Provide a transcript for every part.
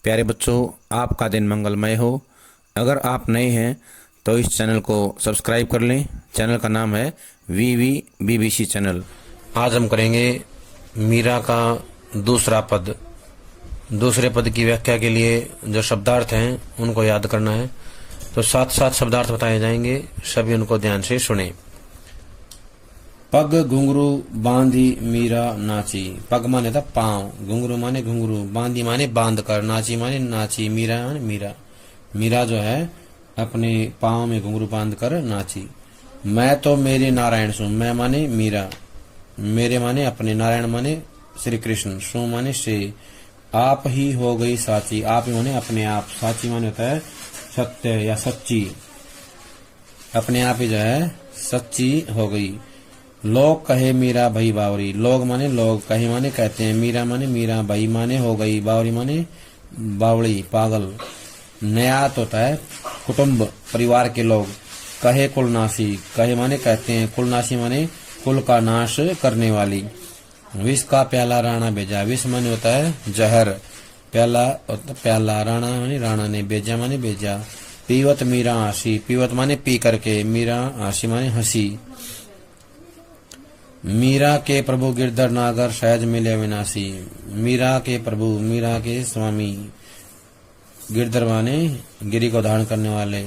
प्यारे बच्चों, आपका दिन मंगलमय हो। अगर आप नए हैं तो इस चैनल को सब्सक्राइब कर लें। चैनल का नाम है VVBBC चैनल। आज हम करेंगे मीरा का दूसरा पद। दूसरे पद की व्याख्या के लिए जो शब्दार्थ हैं उनको याद करना है। तो साथ साथ शब्दार्थ बताए जाएंगे, सभी उनको ध्यान से सुने। पग घुंघरू बांधी मीरा नाची। पग माने था पांव, घुंघरू माने घुंघरू, बांधी माने बांध कर, नाची माने नाची, मीरा माने मीरा। मीरा जो है अपने पांव में घुंघरू बांध कर नाची। मैं तो मेरे नारायण सु। मैं माने मीरा, मेरे माने अपने, नारायण माने श्री कृष्ण, सु माने से। आप ही हो गई साची। आप ही माने अपने आप, साची माने होता है सत्य या सच्ची। अपने आप ही जो है सच्ची हो गई। लोग कहे मीरा भई बावरी। लोग माने लोग, कहे माने कहते हैं, मीरा माने मीरा, भई माने हो गई, बावरी माने बावड़ी पागल। न्यात होता है कुटुंब परिवार के लोग। कहे कुलनाशी। कहे माने कहते हैं, कुलनाशी माने कुल का नाश करने वाली। विष का प्याला राणा भेजा। विष माने होता है जहर, प्याला प्याला, राणा माने राणा ने, भेजा माने भेजा। पीवत मीरा हंसी। पीवत माने पी करके, मीरा हंसी माने हंसी। मीरा के प्रभु गिरधर नागर सहज मिले अविनाशी। मीरा के प्रभु, मीरा के स्वामी, गिरधर माने गिरी को धारण करने वाले,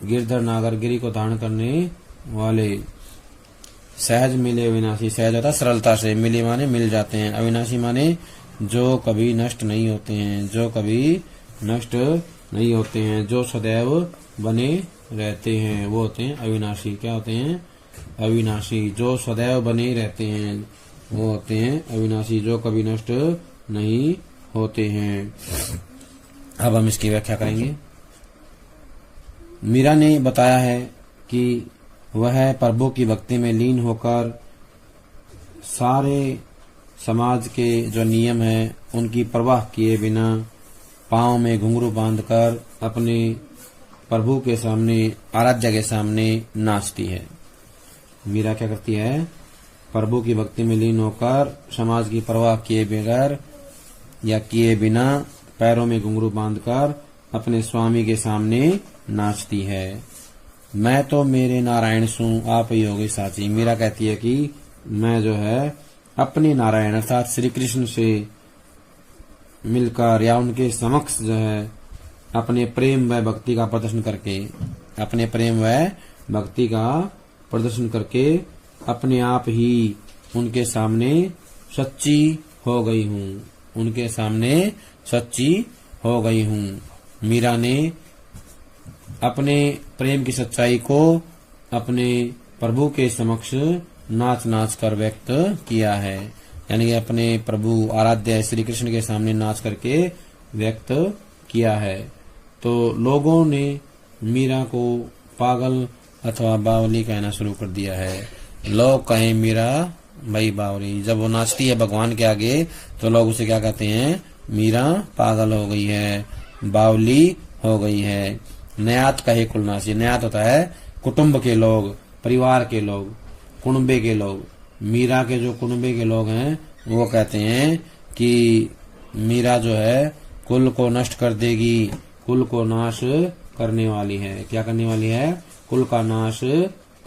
गिरधर नागर गिरी को धारण करने वाले। सहज मिले अविनाशी। सहज होता सरलता से, मिले माने मिल जाते हैं, अविनाशी माने जो कभी नष्ट नहीं होते हैं, जो कभी नष्ट नहीं होते हैं, जो सदैव बने रहते हैं, वो होते हैं अविनाशी। क्या होते हैं? अविनाशी। जो सदैव बने रहते हैं वो होते हैं अविनाशी, जो कभी नष्ट नहीं होते हैं। अब हम इसकी व्याख्या करेंगे। मीरा ने बताया है कि वह प्रभु की भक्ति में लीन होकर सारे समाज के जो नियम हैं उनकी परवाह किए बिना पांव में घुंघरू बांधकर अपने प्रभु के सामने, आराध्य के सामने नाचती है। मीरा क्या करती है? प्रभु की भक्ति में लीन होकर समाज की परवाह किए बगैर या किए बिना पैरों में घुंघरू बांधकर अपने स्वामी के सामने नाचती है। मैं तो मेरे नारायण सु, आप ही हो गई साची। मीरा कहती है कि मैं जो है अपने नारायण अर्थात श्री कृष्ण से मिलकर या उनके समक्ष जो है अपने प्रेम व भक्ति का प्रदर्शन करके, अपने प्रेम व भक्ति का प्रदर्शन करके अपने आप ही उनके सामने सच्ची हो गई हूँ, उनके सामने सच्ची हो गई हूँ। मीरा ने अपने प्रेम की सच्चाई को अपने प्रभु के समक्ष नाच नाच कर व्यक्त किया है, यानी कि अपने प्रभु आराध्य श्री कृष्ण के सामने नाच करके व्यक्त किया है। तो लोगों ने मीरा को पागल अथवा बावली कहना शुरू कर दिया है। लोग कहें मीरा भाई बावली। जब वो नाचती है भगवान के आगे तो लोग उसे क्या कहते हैं? मीरा पागल हो गई है, बावली हो गई है। न्यात कहे कुलनाशी। न्यात होता है कुटुंब के लोग, परिवार के लोग, कुनबे के लोग। मीरा के जो कुनबे के लोग हैं वो कहते हैं कि मीरा जो है कुल को नष्ट कर देगी, कुल को नाश करने वाली है। क्या करने वाली है? कुल का नाश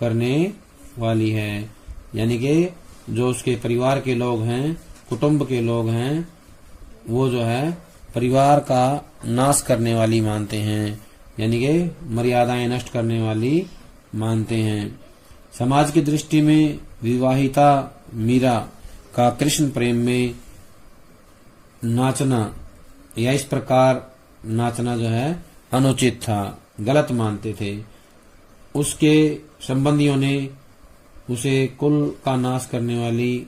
करने वाली है। यानी कि जो उसके परिवार के लोग हैं, कुटुंब के लोग हैं, वो जो है परिवार का नाश करने वाली मानते हैं, यानी कि मर्यादाएं नष्ट करने वाली मानते हैं। समाज की दृष्टि में विवाहिता मीरा का कृष्ण प्रेम में नाचना या इस प्रकार नाचना जो है अनुचित था, गलत मानते थे। उसके संबंधियों ने उसे कुल का नाश करने वाली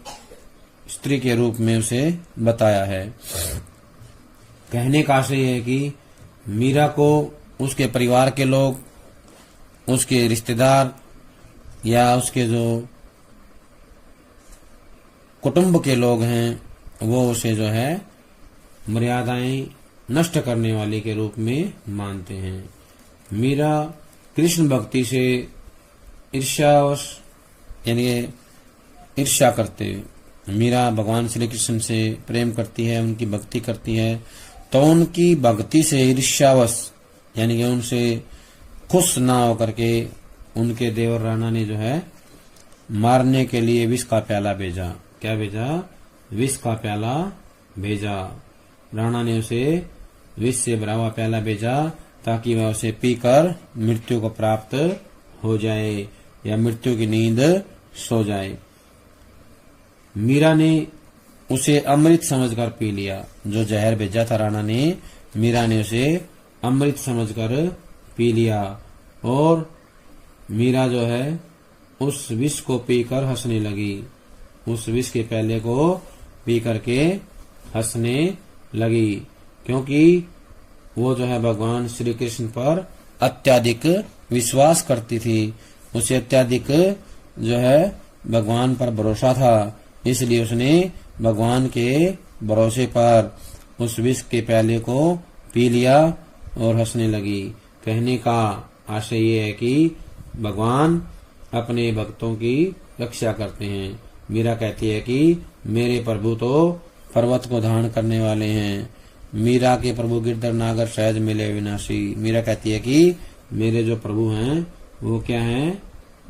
स्त्री के रूप में उसे बताया है। कहने का आशय है कि मीरा को उसके परिवार के लोग, उसके रिश्तेदार या उसके जो कुटुंब के लोग हैं वो उसे जो है मर्यादाएं नष्ट करने वाले के रूप में मानते हैं। मीरा कृष्ण भक्ति से ईर्ष्यावश, यानी ईर्ष्या करते, मीरा भगवान श्री कृष्ण से प्रेम करती है, उनकी भक्ति करती है, तो उनकी भक्ति से ईर्ष्यावश यानी कि उनसे खुश ना होकर के उनके देवर राणा ने जो है मारने के लिए विष का प्याला भेजा। क्या भेजा? विष का प्याला भेजा। राणा ने उसे विष से भरा हुआ प्याला भेजा ताकि वह उसे पीकर मृत्यु को प्राप्त हो जाए या मृत्यु की नींद सो जाए। मीरा ने उसे अमृत समझकर पी लिया। जो जहर भेजा था राणा ने, मीरा ने उसे अमृत समझकर पी लिया और मीरा जो है उस विष को पीकर हंसने लगी। उस विष के प्याले को पी करके हंसने लगी, क्योंकि वो जो है भगवान श्री कृष्ण पर अत्यधिक विश्वास करती थी। उसे अत्यधिक जो है भगवान पर भरोसा था, इसलिए उसने भगवान के भरोसे पर उस विष के प्याले को पी लिया और हंसने लगी। कहने का आशय ये है कि भगवान अपने भक्तों की रक्षा करते हैं। मीरा कहती है कि मेरे प्रभु तो पर्वत को धारण करने वाले हैं। मीरा के प्रभु गिरधर नागर सहज मिले विनाशी। मीरा कहती है कि मेरे जो प्रभु हैं वो क्या हैं?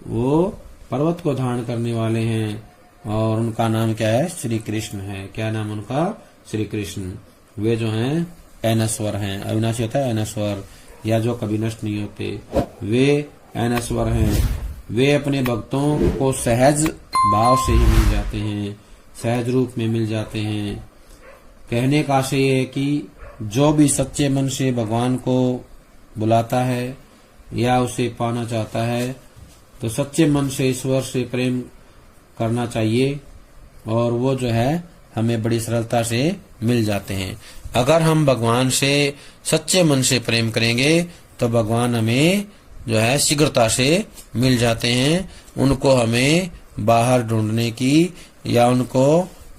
वो पर्वत को धारण करने वाले हैं और उनका नाम क्या है? श्री कृष्ण है। क्या नाम उनका? श्री कृष्ण। वे जो हैं अनश्वर हैं। अविनाशी होता है अनश्वर, या जो कभी नष्ट नहीं होते, वे अनश्वर हैं। वे अपने भक्तों को सहज भाव से ही मिल जाते हैं, सहज रूप में मिल जाते हैं। कहने का आशय ये है कि जो भी सच्चे मन से भगवान को बुलाता है या उसे पाना चाहता है, तो सच्चे मन से ईश्वर से प्रेम करना चाहिए और वो जो है हमें बड़ी सरलता से मिल जाते हैं। अगर हम भगवान से सच्चे मन से प्रेम करेंगे तो भगवान हमें जो है शीघ्रता से मिल जाते हैं। उनको हमें बाहर ढूंढने की या उनको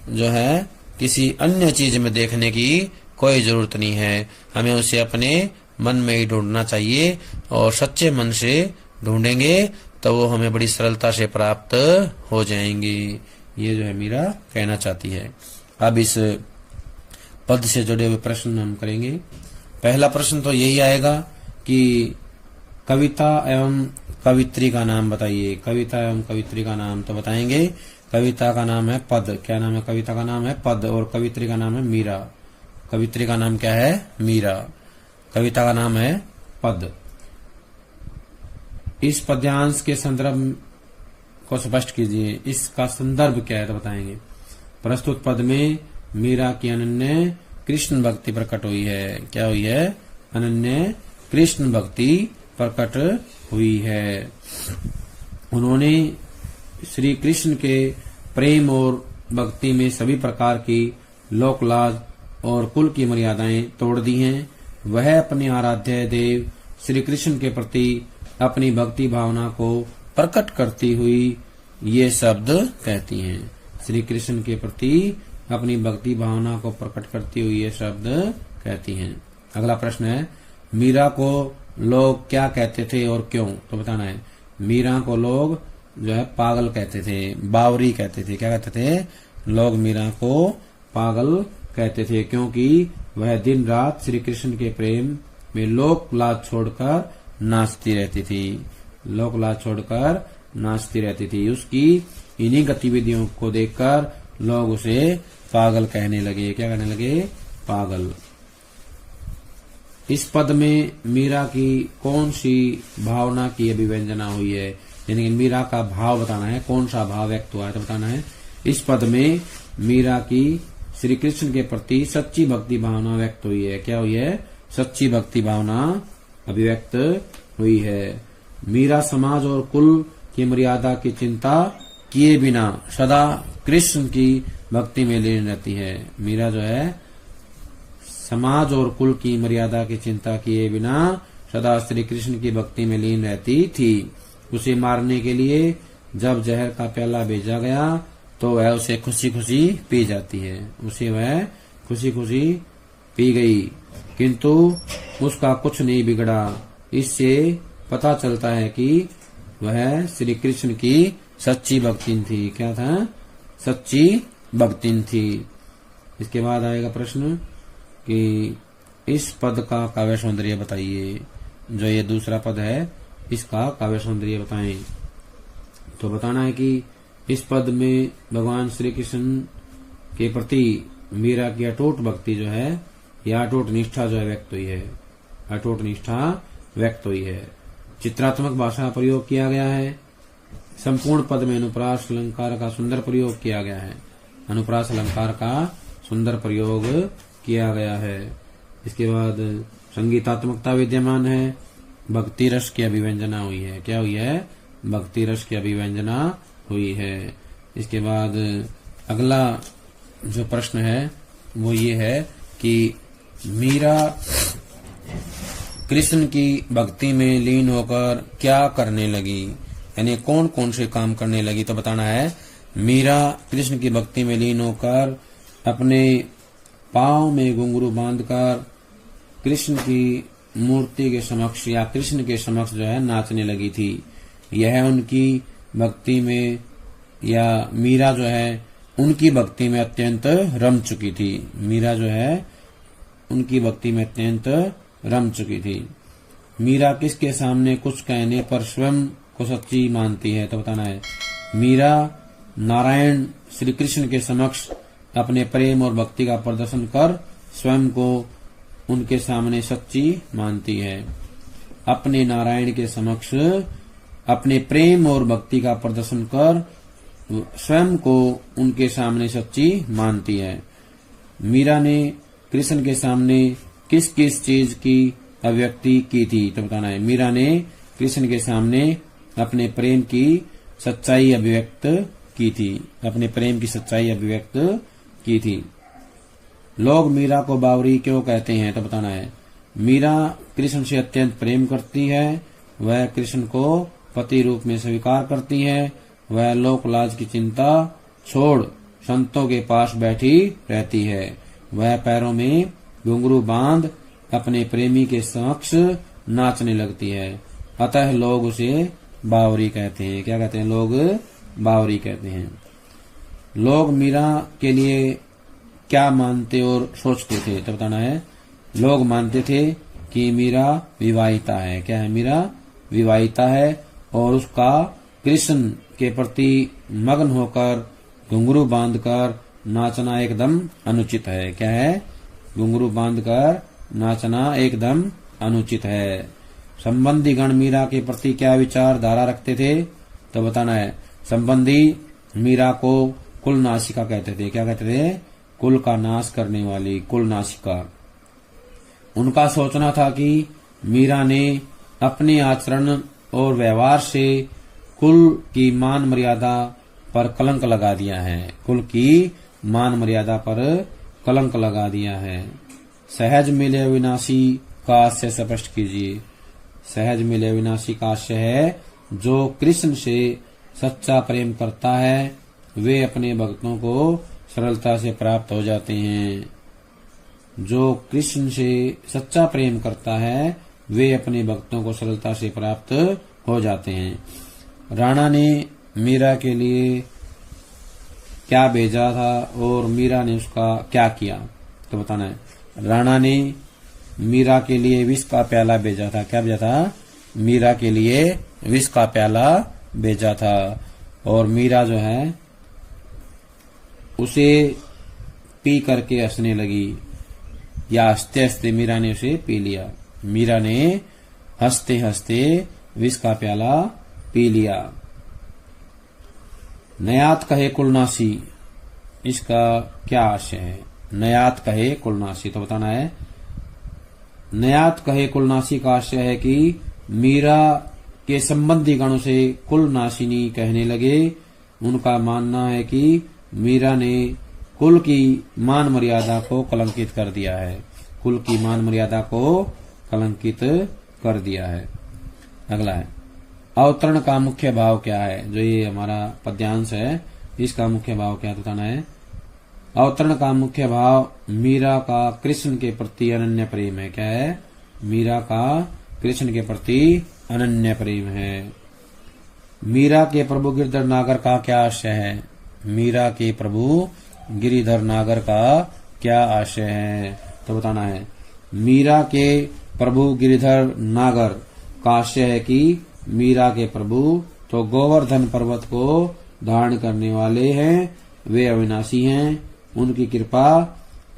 जो है किसी अन्य चीज में देखने की कोई जरूरत नहीं है। हमें उसे अपने मन में ही ढूंढना चाहिए और सच्चे मन से ढूंढेंगे तो वो हमें बड़ी सरलता से प्राप्त हो जाएंगे। ये जो है मीरा कहना चाहती है। अब इस पद से जुड़े हुए प्रश्न हम करेंगे। पहला प्रश्न तो यही आएगा कि कविता एवं कवित्री का नाम बताइए। कविता एवं कवित्री का नाम तो बताएंगे। कविता का नाम है पद। क्या नाम है? कविता का नाम है पद और कवित्री का नाम है मीरा। कवित्री का नाम क्या है? मीरा। कविता का नाम है पद। इस पद्यांश के संदर्भ को स्पष्ट कीजिए। इसका संदर्भ क्या है तो बताएंगे। प्रस्तुत पद में मीरा की अनन्य कृष्ण भक्ति प्रकट हुई है। क्या हुई है? अनन्य कृष्ण भक्ति प्रकट हुई है। उन्होंने श्री कृष्ण के प्रेम और भक्ति में सभी प्रकार की लोक लाज और कुल की मर्यादाएं तोड़ दी हैं। वह अपने आराध्य देव श्री कृष्ण के प्रति अपनी भक्ति भावना को प्रकट करती हुई ये शब्द कहती हैं। श्री कृष्ण के प्रति अपनी भक्ति भावना को प्रकट करती हुई ये शब्द कहती हैं। अगला प्रश्न है, मीरा को लोग क्या कहते थे और क्यों? तो बताना है। मीरा को लोग जो है पागल कहते थे, बावरी कहते थे। क्या कहते थे? लोग मीरा को पागल कहते थे, क्योंकि वह दिन रात श्री कृष्ण के प्रेम में लोक लाज छोड़कर नाचती रहती थी। लोक लाज छोड़कर नाचती रहती थी। उसकी इन्हीं गतिविधियों को देखकर लोग उसे पागल कहने लगे। क्या कहने लगे? पागल। इस पद में मीरा की कौन सी भावना की अभिव्यंजना हुई है? यानी कि मीरा का भाव बताना है, कौन सा भाव व्यक्त हुआ है तो बताना है। इस पद में मीरा की श्री कृष्ण के प्रति सच्ची भक्ति भावना व्यक्त हुई है। क्या हुई है? सच्ची भक्ति भावना अभिव्यक्त हुई है। मीरा समाज और कुल की मर्यादा की चिंता किए बिना सदा कृष्ण की भक्ति में लीन रहती है। मीरा जो है समाज और कुल की मर्यादा की चिंता किए बिना सदा श्री कृष्ण की भक्ति में लीन रहती थी। उसे मारने के लिए जब जहर का प्याला भेजा गया तो वह उसे खुशी खुशी पी जाती है। उसे वह खुशी खुशी पी गई, किंतु उसका कुछ नहीं बिगड़ा। इससे पता चलता है कि वह श्री कृष्ण की सच्ची भक्ति थी। क्या था? सच्ची भक्तिन थी। इसके बाद आएगा प्रश्न कि इस पद का काव्य सौंदर्य बताइए। जो ये दूसरा पद है इसका काव्य सौंदर्य बताएं। तो बताना है कि इस पद में भगवान श्री कृष्ण के प्रति मीरा की अटूट भक्ति जो है या अटूट निष्ठा जो है व्यक्त हुई है, अटूट निष्ठा व्यक्त हुई है। चित्रात्मक भाषा प्रयोग किया गया है। संपूर्ण पद में अनुप्रास अलंकार का सुंदर प्रयोग किया गया है, अनुप्रास अलंकार का सुंदर प्रयोग किया गया है। इसके बाद संगीतात्मकता विद्यमान है, भक्ति रस की अभिव्यंजना हुई है। क्या हुई है? भक्ति रस की अभिव्यंजना हुई है। इसके बाद अगला जो प्रश्न है वो ये है कि मीरा कृष्ण की भक्ति में लीन होकर क्या करने लगी, यानी कौन कौन से काम करने लगी। तो बताना है मीरा कृष्ण की भक्ति में लीन होकर अपने पांव में घुंघरू बांधकर कृष्ण की मूर्ति के समक्ष या कृष्ण के समक्ष जो है नाचने लगी थी। यह उनकी भक्ति में या मीरा जो है उनकी भक्ति में अत्यंत रम चुकी थी। मीरा जो है उनकी भक्ति में अत्यंत रम चुकी थी। मीरा किसके सामने कुछ कहने पर स्वयं को सच्ची मानती है। तो बताना है मीरा नारायण श्री कृष्ण के समक्ष अपने प्रेम और भक्ति का प्रदर्शन कर स्वयं को उनके सामने सच्ची मानती है। अपने नारायण के समक्ष अपने प्रेम और भक्ति का प्रदर्शन कर स्वयं को उनके सामने सच्ची मानती है। मीरा ने कृष्ण के सामने किस किस चीज की अभिव्यक्ति की थी। तो बताना है मीरा ने कृष्ण के सामने अपने प्रेम की सच्चाई अभिव्यक्त की थी, अपने प्रेम की सच्चाई अभिव्यक्त की थी। लोग मीरा को बावरी क्यों कहते हैं। तो बताना है मीरा कृष्ण से अत्यंत प्रेम करती है, वह कृष्ण को पति रूप में स्वीकार करती है, वह लोक लाज की चिंता छोड़ संतों के पास बैठी रहती है, वह पैरों में घुंघरू बांध अपने प्रेमी के समक्ष नाचने लगती है, अतः लोग उसे बावरी कहते हैं। क्या कहते हैं? लोग बावरी कहते हैं। लोग मीरा के लिए क्या मानते और सोचते थे। तो बताना है लोग मानते थे कि मीरा विवाहिता है। क्या है? मीरा विवाहिता है और उसका कृष्ण के प्रति मग्न होकर घुंघरू बांधकर नाचना एकदम अनुचित है। क्या है? घुंघरू बांधकर नाचना एकदम अनुचित है। संबंधी गण मीरा के प्रति क्या विचारधारा रखते थे। तो बताना है संबंधी मीरा को कुल नासिका कहते थे। क्या कहते थे? कुल का नाश करने वाली, कुल नासिका। उनका सोचना था कि मीरा ने अपने आचरण और व्यवहार से कुल की मान मर्यादा पर कलंक लगा दिया है, कुल की मान मर्यादा पर कलंक लगा दिया है। सहज मिले विनाशी का आशय स्पष्ट कीजिए। सहज मिले विनाशी का आशय है जो कृष्ण से सच्चा प्रेम करता है वे अपने भक्तों को सरलता से प्राप्त हो जाते हैं। जो कृष्ण से सच्चा प्रेम करता है वे अपने भक्तों को सरलता से प्राप्त हो जाते हैं। राणा ने मीरा के लिए क्या भेजा था और मीरा ने उसका क्या किया। तो बताना है राणा ने मीरा के लिए विष का प्याला भेजा था। क्या भेजा था? मीरा के लिए विष का प्याला भेजा था और मीरा जो है उसे पी करके हंसने लगी, या हंसते हंसते मीरा ने उसे पी लिया। मीरा ने हंसते हंसते विष का प्याला पी लिया। नयात कहे कुलनासी, इसका क्या आशय है? नयात कहे कुलनासी। तो बताना है नयात कहे कुलनासी का आशय है कि मीरा के संबंधी गणों से कुलनाशिनी कहने लगे। उनका मानना है कि मीरा ने कुल की मान मर्यादा को कलंकित कर दिया है, कुल की मान मर्यादा को कलंकित कर दिया है। अगला है अवतरण का मुख्य भाव क्या है। जो ये हमारा पद्यांश है इसका मुख्य भाव क्या बताना है। अवतरण का मुख्य भाव मीरा का कृष्ण के प्रति अनन्य प्रेम है। क्या है? मीरा का कृष्ण के प्रति अनन्य प्रेम है। मीरा के प्रभु गिरधर नागर का क्या आशय है। मीरा के प्रभु गिरिधर नागर का क्या आशय है? तो बताना है। मीरा के प्रभु गिरिधर नागर का आशय है कि मीरा के प्रभु तो गोवर्धन पर्वत को धारण करने वाले हैं, वे अविनाशी हैं, उनकी कृपा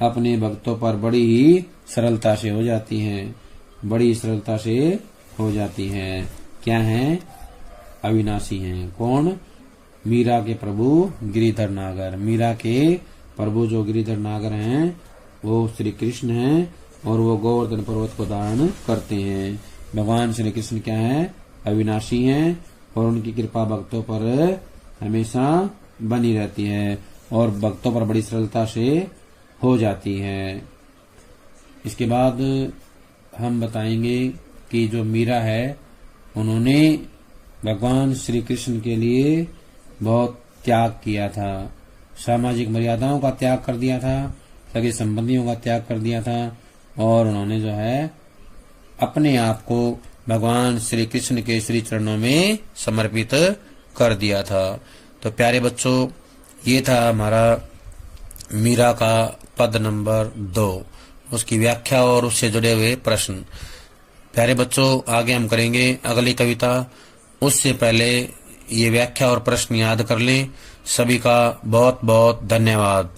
अपने भक्तों पर बड़ी ही सरलता से हो जाती है, बड़ी सरलता से हो जाती है। क्या है? अविनाशी हैं। कौन? मीरा के प्रभु गिरिधर नागर। मीरा के प्रभु जो गिरिधर नागर हैं वो श्री कृष्ण हैं और वो गोवर्धन पर्वत को धारण करते हैं। भगवान श्री कृष्ण क्या है? अविनाशी हैं और उनकी कृपा भक्तों पर हमेशा बनी रहती है और भक्तों पर बड़ी सरलता से हो जाती है। इसके बाद हम बताएंगे कि जो मीरा है उन्होंने भगवान श्री कृष्ण के लिए बहुत त्याग किया था, सामाजिक मर्यादाओं का त्याग कर दिया था, सगे संबंधियों का त्याग कर दिया था और उन्होंने जो है अपने आप को भगवान श्री कृष्ण के श्री चरणों में समर्पित कर दिया था। तो प्यारे बच्चों, ये था हमारा मीरा का पद नंबर 2, उसकी व्याख्या और उससे जुड़े हुए प्रश्न। प्यारे बच्चों, आगे हम करेंगे अगली कविता। उससे पहले ये व्याख्या और प्रश्न याद कर लें। सभी का बहुत बहुत धन्यवाद।